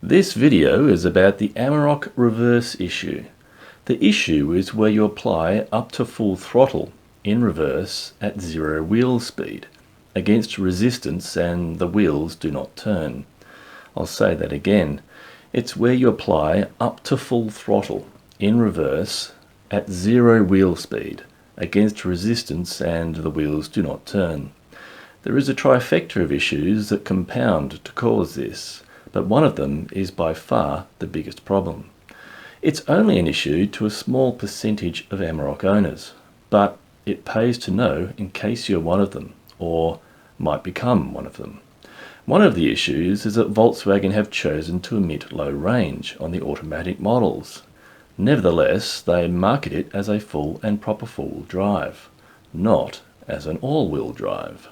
This video is about the Amarok Reverse Issue. The issue is where you apply up to full throttle in reverse at 0 wheel speed against resistance and the wheels do not turn. I'll say that again. It's where you apply up to full throttle in reverse at 0 wheel speed against resistance and the wheels do not turn. There is a trifecta of issues that compound to cause this, but one of them is by far the biggest problem. It's only an issue to a small percentage of Amarok owners, but it pays to know in case you're one of them, or might become one of them. One of the issues is that Volkswagen have chosen to omit low range on the automatic models. Nevertheless, they market it as a full and proper four-wheel drive, not as an all-wheel drive.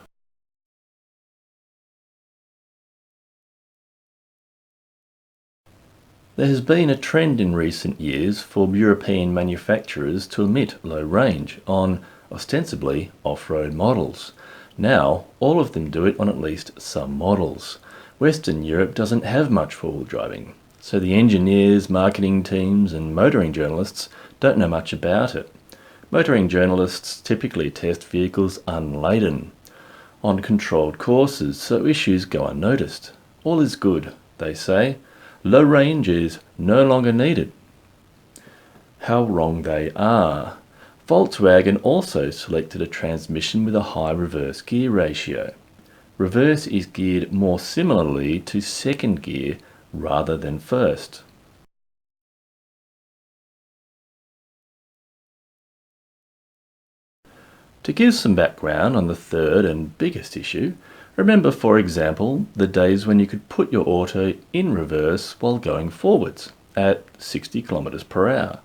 There has been a trend in recent years for European manufacturers to omit low range on, ostensibly, off-road models. Now, all of them do it on at least some models. Western Europe doesn't have much four-wheel driving, so the engineers, marketing teams and motoring journalists don't know much about it. Motoring journalists typically test vehicles unladen, on controlled courses, so issues go unnoticed. All is good, they say. Low range is no longer needed. How wrong they are. Volkswagen also selected a transmission with a high reverse gear ratio. Reverse is geared more similarly to second gear rather than first. To give some background on the third and biggest issue, remember, for example, the days when you could put your auto in reverse while going forwards at 60 kilometers per hour.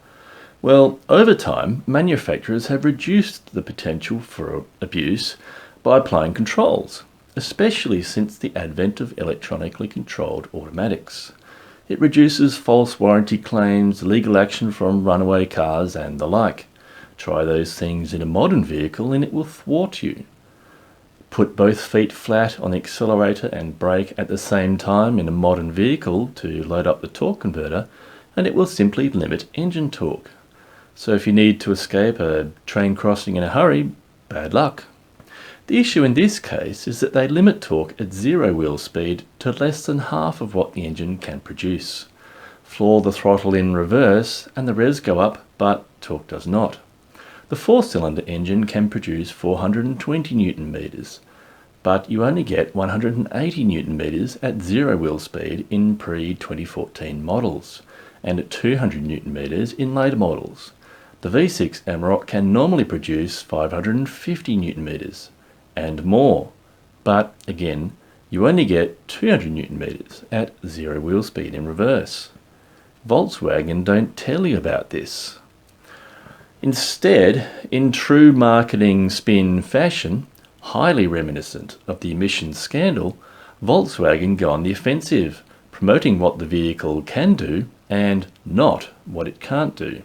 Well, over time, manufacturers have reduced the potential for abuse by applying controls, especially since the advent of electronically controlled automatics. It reduces false warranty claims, legal action from runaway cars and the like. Try those things in a modern vehicle and it will thwart you. Put both feet flat on the accelerator and brake at the same time in a modern vehicle to load up the torque converter and it will simply limit engine torque. So if you need to escape a train crossing in a hurry, bad luck. The issue in this case is that they limit torque at 0 wheel speed to less than half of what the engine can produce. Floor the throttle in reverse and the revs go up, but torque does not. The 4-cylinder engine can produce 420 Newton meters, but you only get 180 Newton meters at 0 wheel speed in pre-2014 models, and at 200 Newton meters in later models. The V6 Amarok can normally produce 550 Newton meters and more, but again, you only get 200 Newton meters at 0 wheel speed in reverse. Volkswagen don't tell you about this. Instead, in true marketing spin fashion, highly reminiscent of the emissions scandal, Volkswagen go on the offensive, promoting what the vehicle can do and not what it can't do.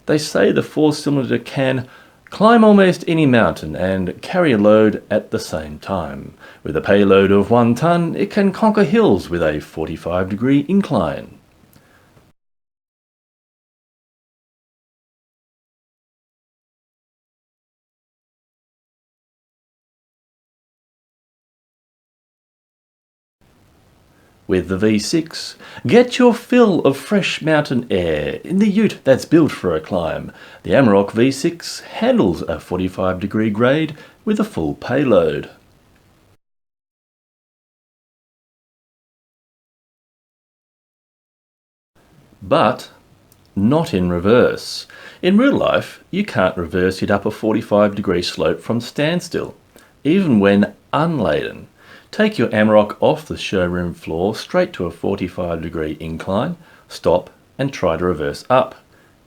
They say the 4-cylinder can climb almost any mountain and carry a load at the same time. With a payload of 1 ton, it can conquer hills with a 45-degree incline. With the V6, get your fill of fresh mountain air in the ute that's built for a climb. The Amarok V6 handles a 45-degree grade with a full payload. But not in reverse. In real life, you can't reverse it up a 45-degree slope from standstill, even when unladen. Take your Amarok off the showroom floor straight to a 45-degree incline, stop and try to reverse up.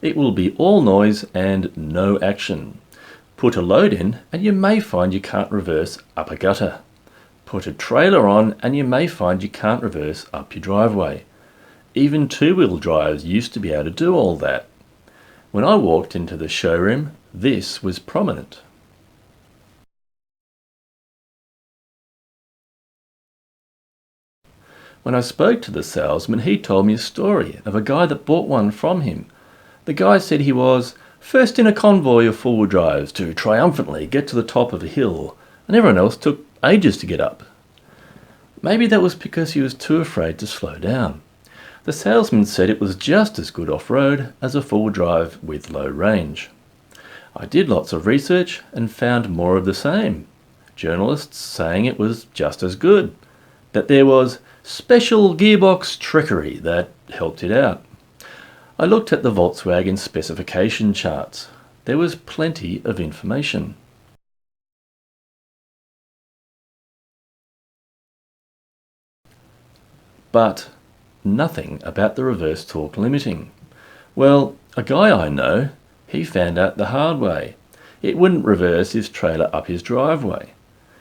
It will be all noise and no action. Put a load in and you may find you can't reverse up a gutter. Put a trailer on and you may find you can't reverse up your driveway. Even two-wheel drives used to be able to do all that. When I walked into the showroom, this was prominent. When I spoke to the salesman, he told me a story of a guy that bought one from him. The guy said he was first in a convoy of four-wheel drives to triumphantly get to the top of a hill, and everyone else took ages to get up. Maybe that was because he was too afraid to slow down. The salesman said it was just as good off-road as a four-wheel drive with low range. I did lots of research and found more of the same. Journalists saying it was just as good, that there was special gearbox trickery that helped it out. I looked at the Volkswagen specification charts. There was plenty of information. But nothing about the reverse torque limiting. Well, a guy I know, he found out the hard way. It wouldn't reverse his trailer up his driveway.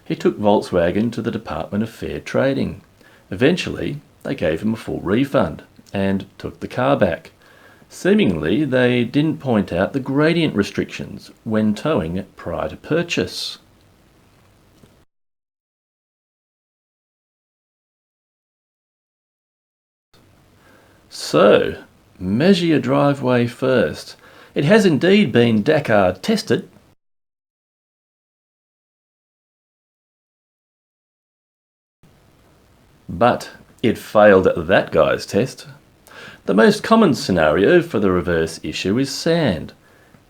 He took Volkswagen to the Department of Fair Trading. Eventually, they gave him a full refund and took the car back. Seemingly, they didn't point out the gradient restrictions when towing prior to purchase. So, measure your driveway first. It has indeed been Dakar tested. But it failed at that guy's test. The most common scenario for the reverse issue is sand.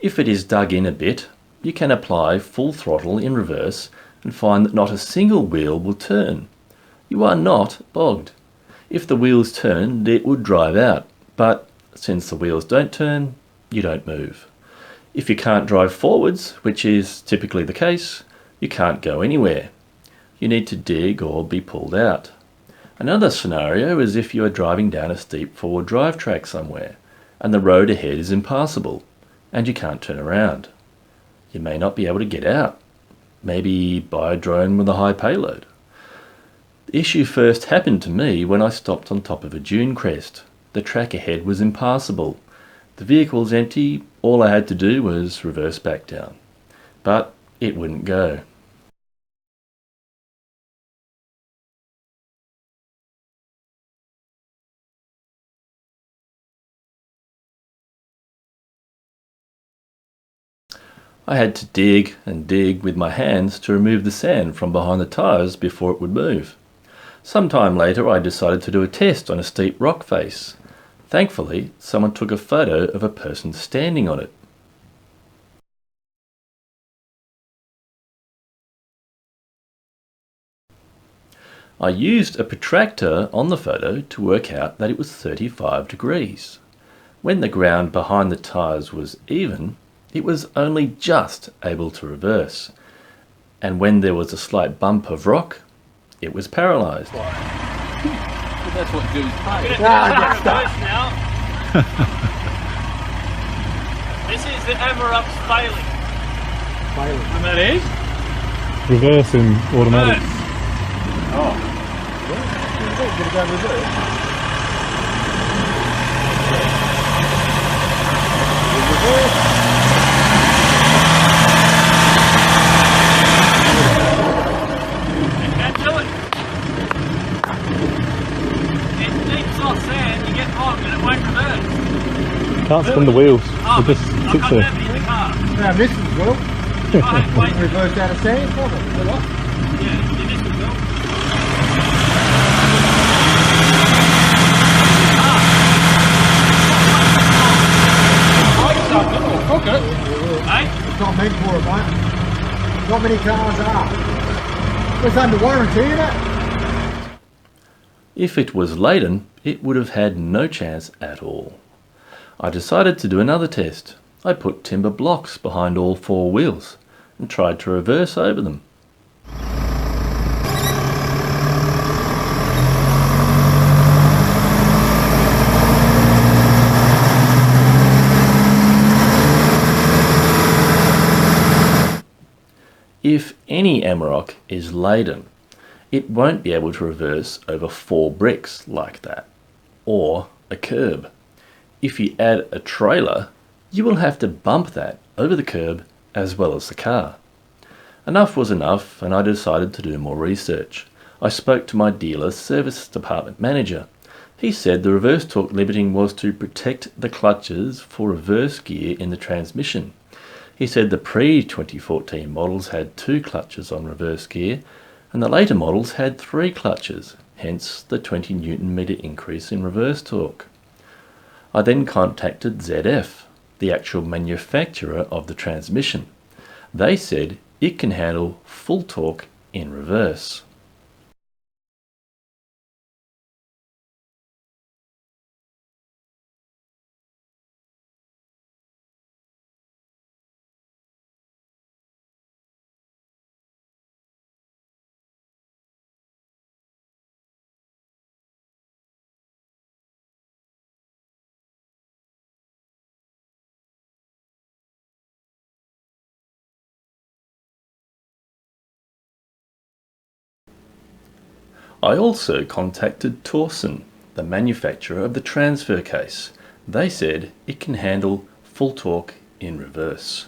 If it is dug in a bit, you can apply full throttle in reverse and find that not a single wheel will turn. You are not bogged. If the wheels turned, it would drive out, but since the wheels don't turn, you don't move. If you can't drive forwards, which is typically the case, you can't go anywhere. You need to dig or be pulled out. Another scenario is if you are driving down a steep forward drive track somewhere, and the road ahead is impassable, and you can't turn around. You may not be able to get out. Maybe buy a drone with a high payload. The issue first happened to me when I stopped on top of a dune crest. The track ahead was impassable. The vehicle's empty, all I had to do was reverse back down. But it wouldn't go. I had to dig and dig with my hands to remove the sand from behind the tyres before it would move. Sometime later I decided to do a test on a steep rock face. Thankfully, someone took a photo of a person standing on it. I used a protractor on the photo to work out that it was 35 degrees. When the ground behind the tyres was even, it was only just able to reverse. And when there was a slight bump of rock, it was paralysed. That's what dudes pay. Now. This is the Amarok's failing. And that is? Reversing automatic. Oh. Gonna go reverse. You can't do it. It's deep soft sand, you get bogged and it won't reverse. Can't spin the wheels. Oh, It just I've sits got there. nobody in the car. Now this is well. I have to wait. Reversed out of sand, probably. What? Yeah, this is well. Cook it. Hey? It's not meant for it, mate. Not many cars are. It's under warranty, isn't it? If it was laden, it would have had no chance at all. I decided to do another test. I put timber blocks behind all four wheels and tried to reverse over them. If any Amarok is laden, it won't be able to reverse over 4 bricks like that, or a curb. If you add a trailer, you will have to bump that over the curb as well as the car. Enough was enough, and I decided to do more research. I spoke to my dealer's service department manager. He said the reverse torque limiting was to protect the clutches for reverse gear in the transmission. He said the pre-2014 models had 2 clutches on reverse gear and the later models had 3 clutches, hence the 20 Nm increase in reverse torque. I then contacted ZF, the actual manufacturer of the transmission. They said it can handle full torque in reverse. I also contacted Torsen, the manufacturer of the transfer case. They said it can handle full torque in reverse.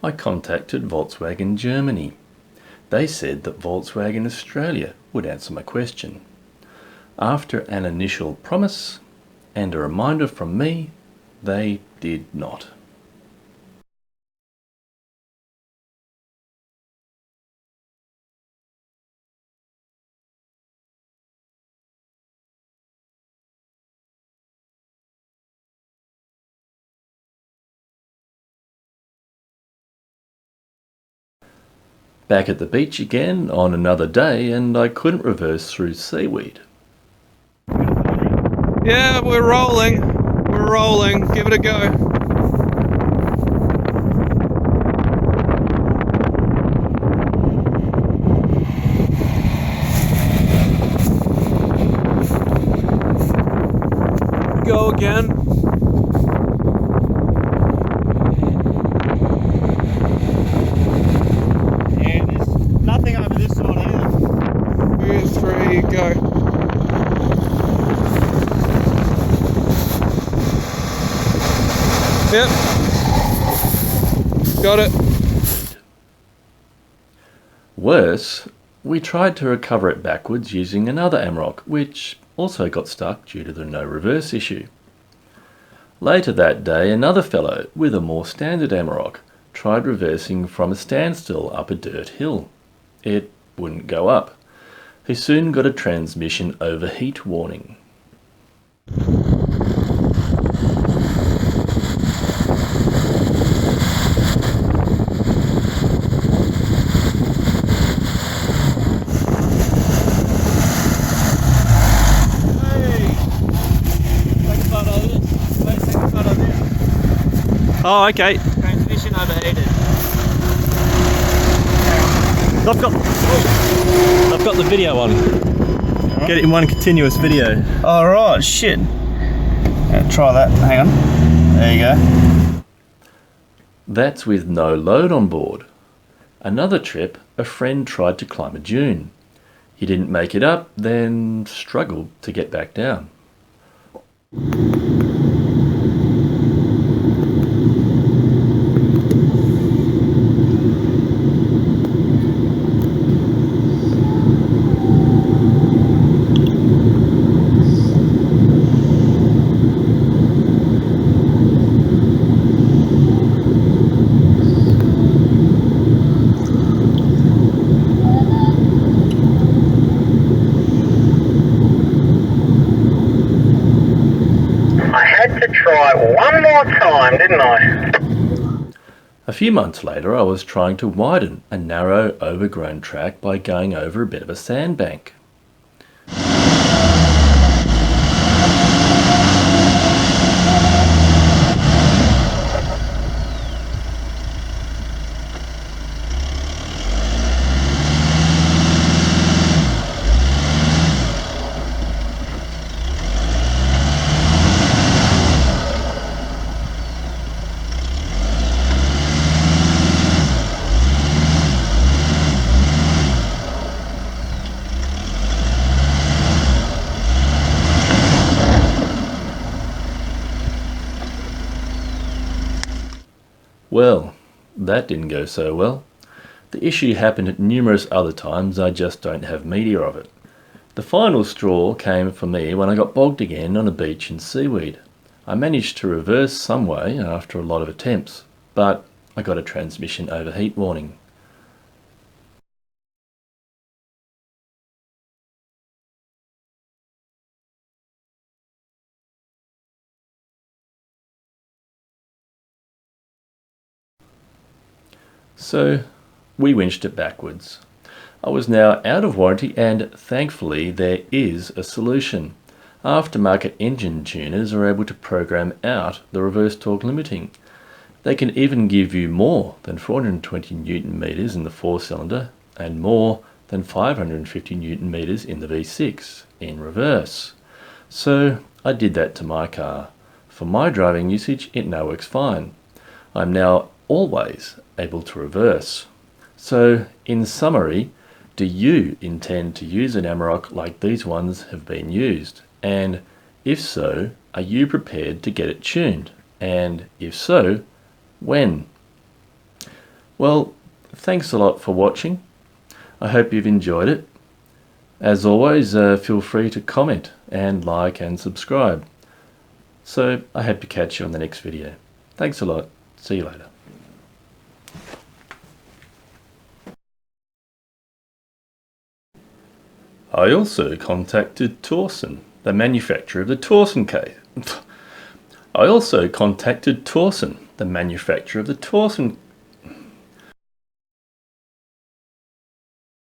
I contacted Volkswagen Germany. They said that Volkswagen Australia would answer my question. After an initial promise and a reminder from me, they did not. Back at the beach again on another day, and I couldn't reverse through seaweed. Yeah, we're rolling. We're rolling. Give it a go. Go again. Yeah, there's nothing over this side either. 2, 3, go. Yep. Got it. Worse, we tried to recover it backwards using another Amarok, which also got stuck due to the no reverse issue. Later that day, another fellow with a more standard Amarok tried reversing from a standstill up a dirt hill. It wouldn't go up. He soon got a transmission overheat warning. Oh, okay. Transmission overheated. I've got the video on. Get it in one continuous video. Oh right, shit. Yeah, try that. Hang on. There you go. That's with no load on board. Another trip, a friend tried to climb a dune. He didn't make it up, then struggled to get back down. Try one more time, didn't I? A few months later, I was trying to widen a narrow, overgrown track by going over a bit of a sandbank. Well, that didn't go so well. The issue happened at numerous other times, I just don't have media of it. The final straw came for me when I got bogged again on a beach in seaweed. I managed to reverse some way after a lot of attempts, but I got a transmission overheat warning. So we winched it backwards. I was now out of warranty, and thankfully there is a solution. Aftermarket engine tuners are able to program out the reverse torque limiting. They can even give you more than 420 Newton meters in the 4-cylinder and more than 550 Newton meters in the V6 in reverse. So I did that to my car. For my driving usage, it now works fine. I'm now always able to reverse. So in summary, do you intend to use an Amarok like these ones have been used? And if so, are you prepared to get it tuned? And if so, when? Well, thanks a lot for watching. I hope you've enjoyed it. As always, feel free to comment and like and subscribe. So I hope to catch you on the next video. Thanks a lot. See you later. I also contacted Torsen, the manufacturer of the Torsen case. I also contacted Torsen, the manufacturer of the Torsen